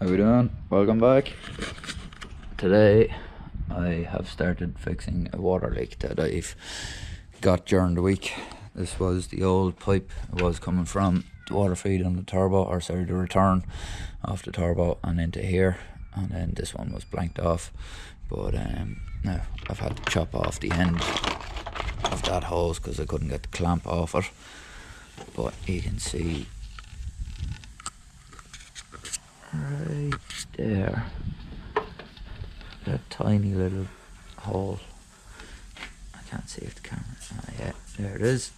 How we doing? Welcome back. Today I have started fixing a water leak that I've got during the week. This was the old pipe. It was coming from the water feed on the turbo, or sorry, the return off the turbo and into here, and then this one was blanked off. But now I've had to chop off the end of that hose because I couldn't get the clamp off it. But you can see right there that tiny little hole. I can't see if the camera. Yeah, there it is.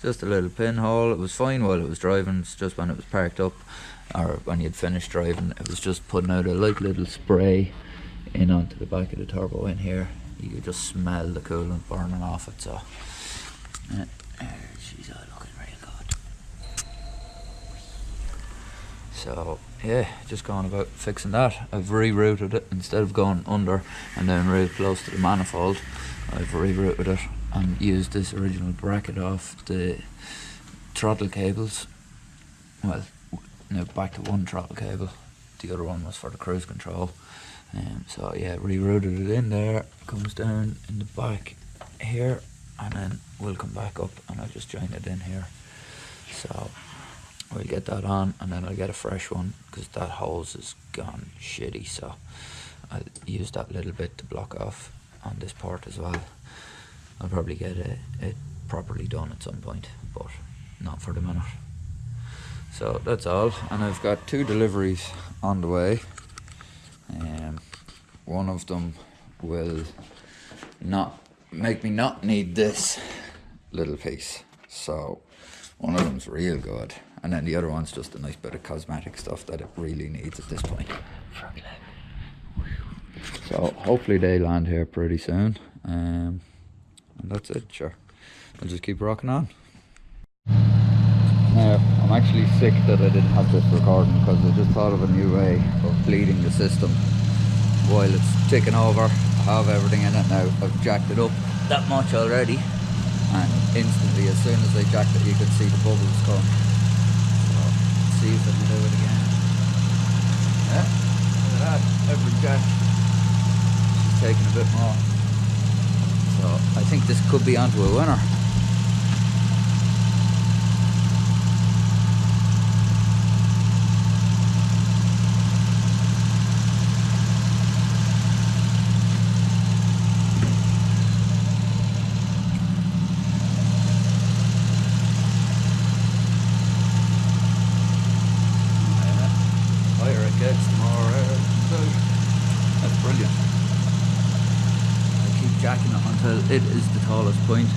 Just a little pinhole. It was fine while it was driving. It's just when it was parked up, or when you'd finished driving, it was just putting out a light little spray in onto the back of the turbo in here. You could just smell the coolant burning off it. So she's all looking real good. So yeah, just going about fixing that. I've rerouted it. Instead of going under and then real close to the manifold, I've rerouted it and used this original bracket off the throttle cables. Well, now back to one throttle cable. The other one was for the cruise control. So yeah, rerouted it in there. Comes down in the back here, and then we'll come back up and I'll just join it in here. So we'll get that on, and then I'll get a fresh one because that hose is gone shitty. So I'll use that little bit to block off on this part as well. I'll probably get it properly done at some point, but not for the minute. So that's all, and I've got 2 deliveries on the way. One of them will not make me not need this little piece, so one of them's real good, and then the other one's just a nice bit of cosmetic stuff that it really needs at this point. So hopefully they land here pretty soon, and that's it. Sure, I'll just keep rocking on. Now, I'm actually sick that I didn't have this recording because I just thought of a new way of bleeding the system while it's ticking over. I have everything in it now. I've jacked it up that much already, and instantly, as soon as I jacked it, you could see the bubbles come. So, let's see if I can do it again. Yeah, look at that. Every jack, she's taking a bit more. So, I think this could be onto a winner. That's brilliant. I keep jacking it until it is the tallest point,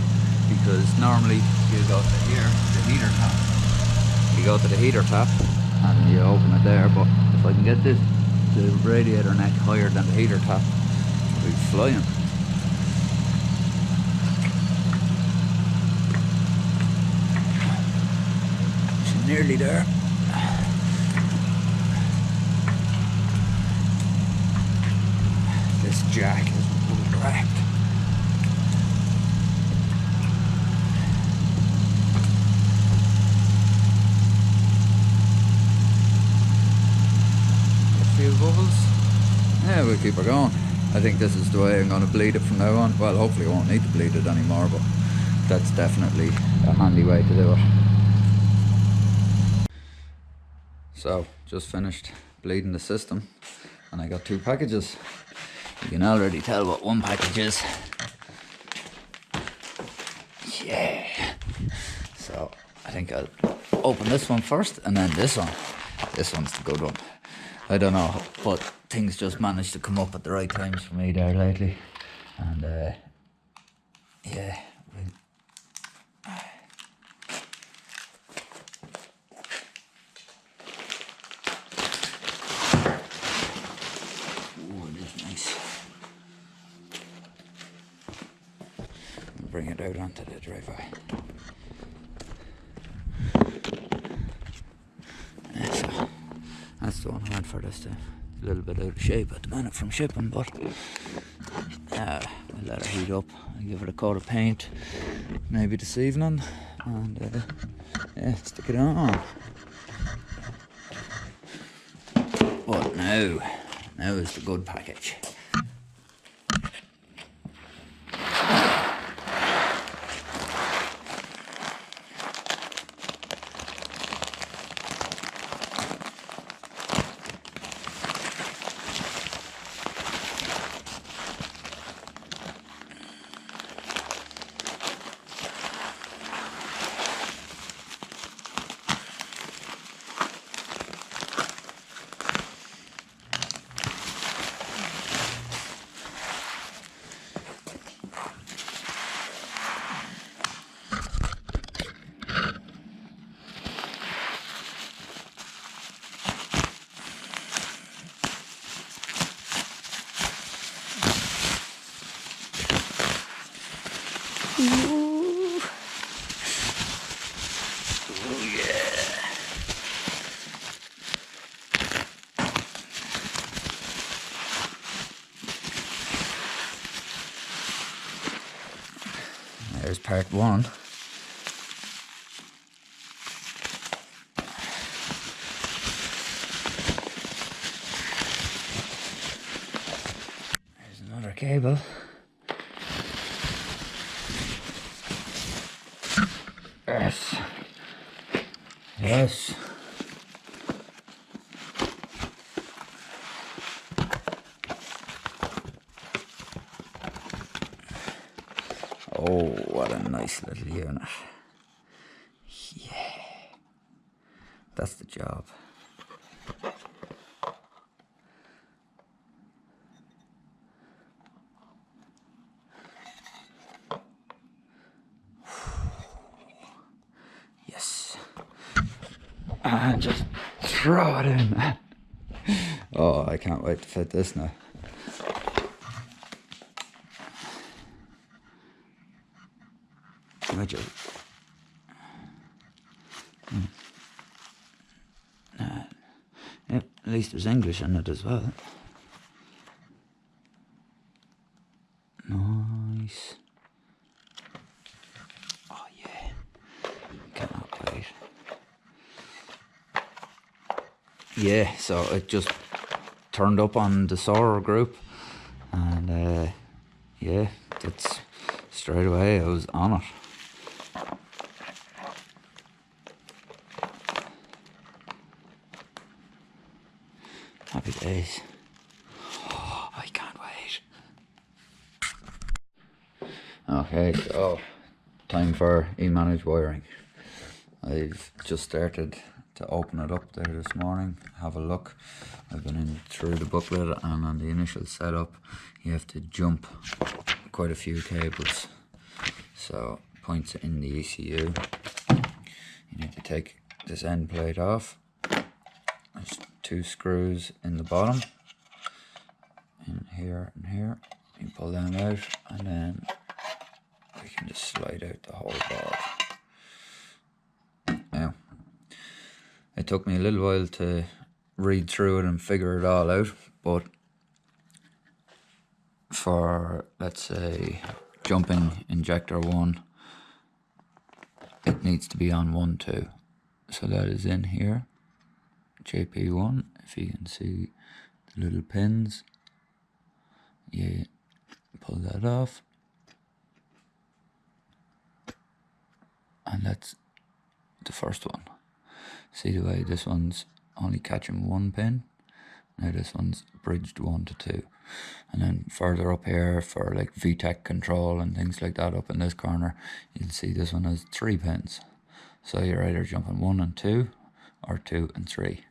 because normally you go to here, the heater tap. You go to the heater tap and you open it there, but if I can get the radiator neck higher than the heater tap, I'll be flying. She's nearly there. This jack is wrecked. A few bubbles. Yeah, we'll keep her going. I think this is the way I'm going to bleed it from now on. Well, hopefully I won't need to bleed it anymore, but that's definitely a handy way to do it. So, just finished bleeding the system, and I got 2 packages. You can already tell what one package is. Yeah. So I think I'll open this one first, and then this one. This one's the good one. I don't know, but things just managed to come up at the right times for me there lately. And yeah. Bring it out onto the driveway. Yeah, so that's the one I went for this time. A little bit out of shape at the minute from shipping, but we'll let her heat up and give it a coat of paint maybe this evening, and yeah, stick it on. But now now is the good package. Ooh. Oh yeah. There's part one. There's another cable. Yes. Yes. Oh, what a nice little unit. Yeah. That's the job. Yes. And just throw it in. Oh, I can't wait to fit this now. Would you? Yep, at least there's English in it as well. Nice. Oh yeah. Cannot wait. Yeah, so it just turned up on the Soarer group, and yeah, that's straight away I was on it. Happy days. Oh, I can't wait. Okay, so time for Emanage wiring. I've just started to open it up there this morning, have a look. I've been in through the booklet, and on the initial setup you have to jump quite a few cables. So points in the ECU. You need to take this end plate off. There's 2 screws in the bottom, in here and here. You pull them out, and then we can just slide out the whole board. Now, it took me a little while to read through it and figure it all out, but for, let's say, jumping injector 1, it needs to be on 1, 2. So that is in here. JP1, if you can see the little pins, you pull that off, and that's the first one. See the way this one's only catching 1 pin? Now this one's bridged 1 to 2. And then further up here for like VTEC control and things like that, up in this corner, you'll see this one has 3 pins. So you're either jumping 1 and 2 or 2 and 3.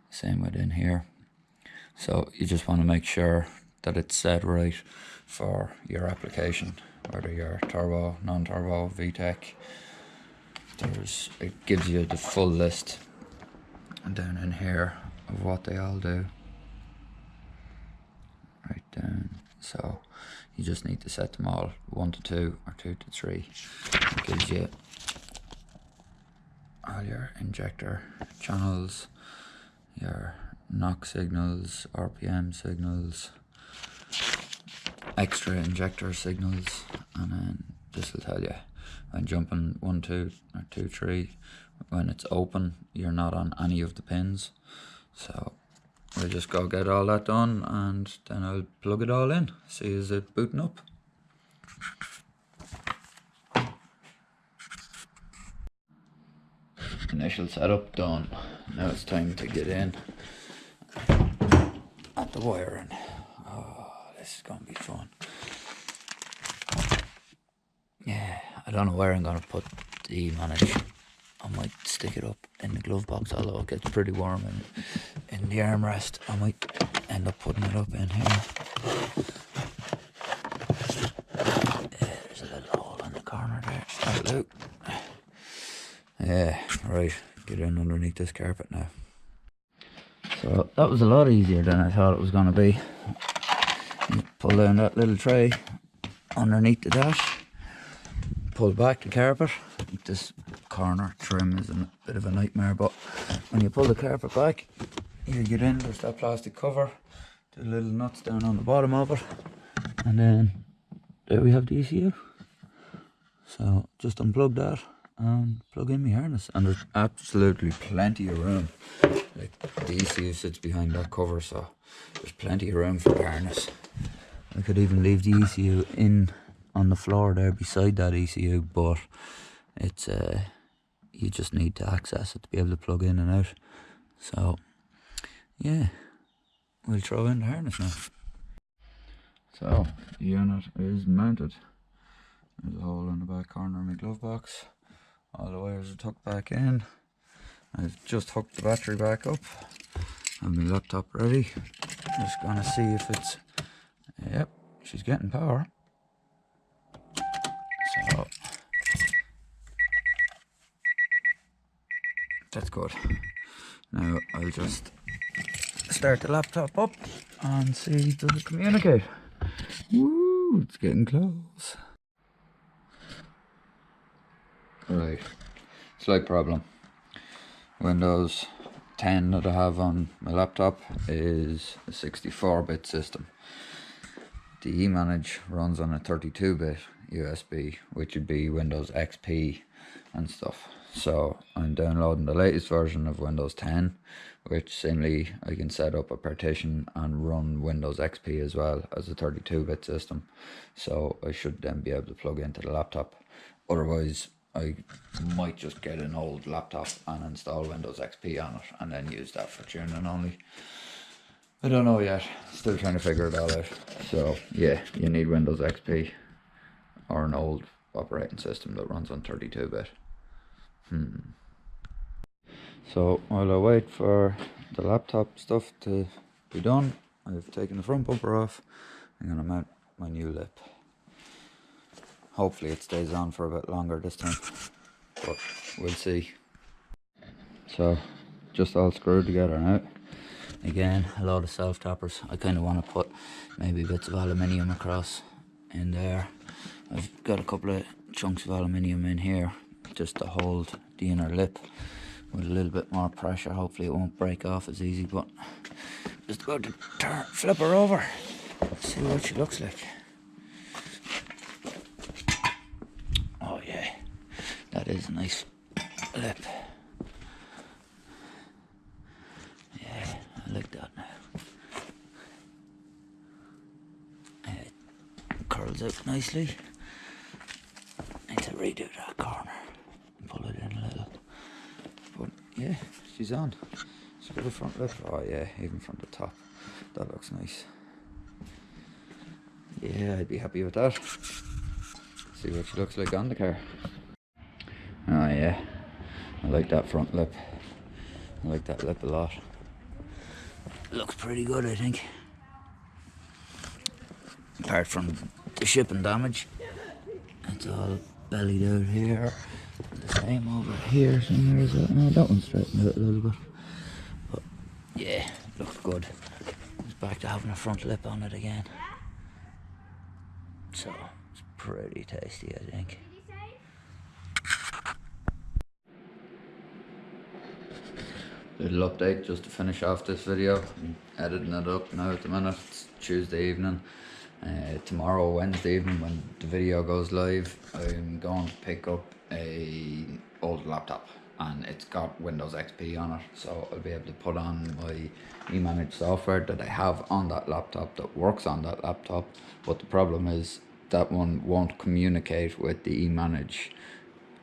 Same within here. So you just want to make sure that it's set right for your application, whether you're turbo, non-turbo, VTEC. It gives you the full list down in here of what they all do. Right down. So you just need to set them all 1 to 2 or 2 to 3. It gives you all your injector channels, your knock signals, RPM signals, extra injector signals, and then this will tell you when jumping 1, 2 or 2, 3, when it's open you're not on any of the pins. So we'll just go get all that done and then I'll plug it all in. See, is it booting up? Initial setup done. Now it's time to get in at the wiring. Oh, this is gonna be fun. Yeah, I don't know where I'm gonna put the Emanage. I might stick it up in the glove box, although it gets pretty warm in the armrest. I might end up putting it up in here. There's a little hole in the corner there. That'll do. Yeah, right, get in underneath this carpet now. So that was a lot easier than I thought it was going to be. You pull down that little tray underneath the dash, pull back the carpet. This corner trim is a bit of a nightmare, but when you pull the carpet back, you get in, there's that plastic cover, the little nuts down on the bottom of it, and then there we have the ECU. So just unplug that and plug in my harness, and there's absolutely plenty of room. Like, the ECU sits behind that cover, so there's plenty of room for the harness. I could even leave the ECU in on the floor there beside that ECU, but it's you just need to access it to be able to plug in and out. So yeah, we'll throw in the harness now. So the unit is mounted. There's a hole in the back corner of my glove box. All the wires are tucked back in. I've just hooked the battery back up. Have my laptop ready. Just gonna see if it's, yep, she's getting power. So that's good. Now I'll just start the laptop up and see, does it communicate? Woo, it's getting close. Right, slight problem. Windows 10 that I have on my laptop is a 64-bit system. The Emanage runs on a 32-bit USB, which would be Windows XP and stuff. So I'm downloading the latest version of Windows 10, which simply I can set up a partition and run Windows XP as well as a 32-bit system. So I should then be able to plug into the laptop. Otherwise, I might just get an old laptop and install Windows XP on it and then use that for tuning only. I don't know yet, still trying to figure it all out. So yeah, you need Windows XP or an old operating system that runs on 32-bit. So while I wait for the laptop stuff to be done, I've taken the front bumper off. I'm going to mount my new lip. Hopefully it stays on for a bit longer this time, but we'll see. So just all screwed together now. Again, a lot of self-tappers. I kind of want to put maybe bits of aluminium across in there. I've got a couple of chunks of aluminium in here just to hold the inner lip with a little bit more pressure. Hopefully it won't break off as easy, but just about to flip her over, see what she looks like. Oh yeah, that is a nice lip. Yeah, I like that now. It curls out nicely. Need to redo that corner and pull it in a little. But yeah, she's on. She's got a front lip. Oh yeah, even from the top. That looks nice. Yeah, I'd be happy with that. See what she looks like on the car. Oh yeah, I like that front lip. I like that lip a lot. Looks pretty good, I think. Apart from the shipping damage, it's all bellied out here. The same over here somewhere as well. No, that one's straightened out a little bit. But yeah, looks good. It's back to having a front lip on it again. So it's pretty tasty, I think. Little update just to finish off this video. I'm editing it up now at the minute. It's Tuesday evening. Tomorrow, Wednesday evening, when the video goes live, I'm going to pick up a old laptop and it's got Windows XP on it, so I'll be able to put on my Emanage software that I have on that laptop that works on that laptop. But the problem is that one won't communicate with the Emanage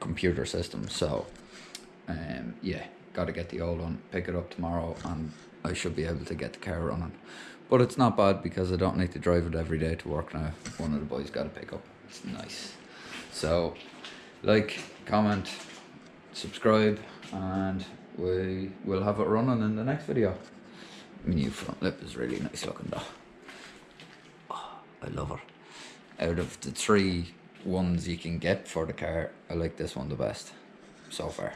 computer system, so yeah, got to get the old one, pick it up tomorrow, and I should be able to get the car running. But it's not bad because I don't need to drive it every day to work now. One of the boys got to pick up. It's nice. So like, comment, subscribe, and we will have it running in the next video. My new front lip is really nice looking though. Oh, I love it. Out of the 3 ones you can get for the car, I like this one the best so far.